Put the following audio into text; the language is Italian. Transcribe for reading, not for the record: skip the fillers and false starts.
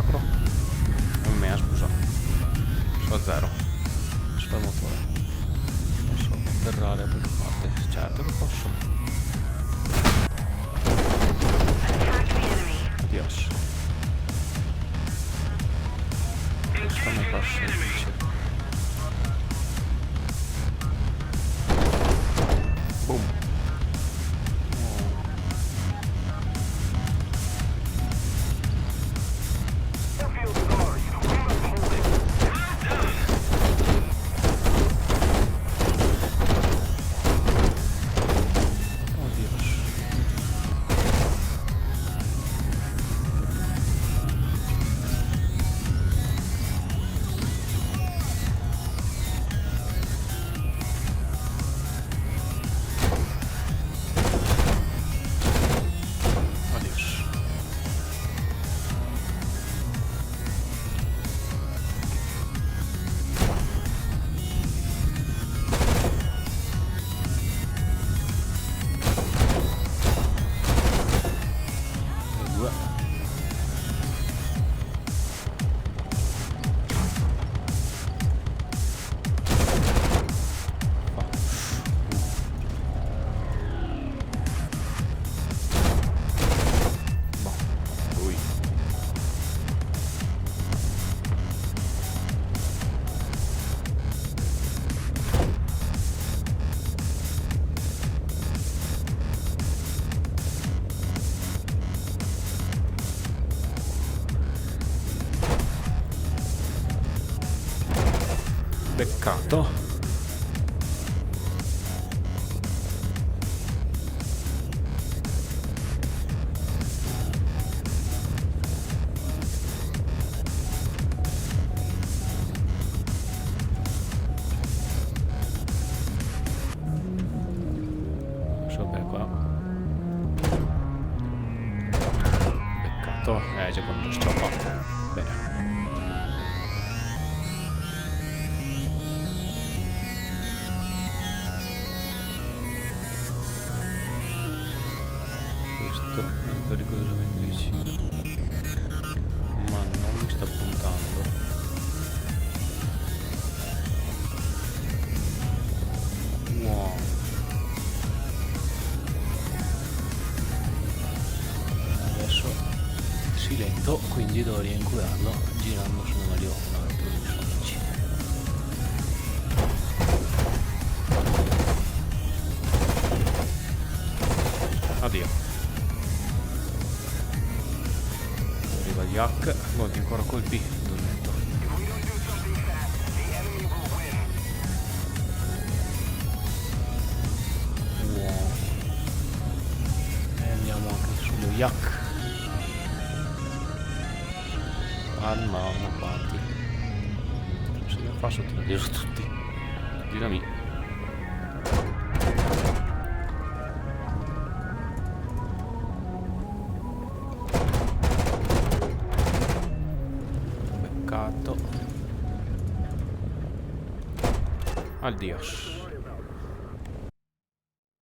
sacro. Un me, scusa. Sto a zero. Sto al motore. Posso atterrare da qualche parte? Certo che posso. Dios. Questo mi fa semplice. Boom. Peccato. Vabbè qua. Peccato. C'è quando stoppa. Bene. È pericolosamente vicino, ma non mi sta puntando. Wow. Adesso si lento, quindi dovrò incularlo girando su Mario una per i suoi amici. Addio. Yak, molti ancora colpi, dormetto. Wow. E andiamo anche sullo Yak. Andiamo avanti. Se ne fa sotto tutti. Girami. Addios.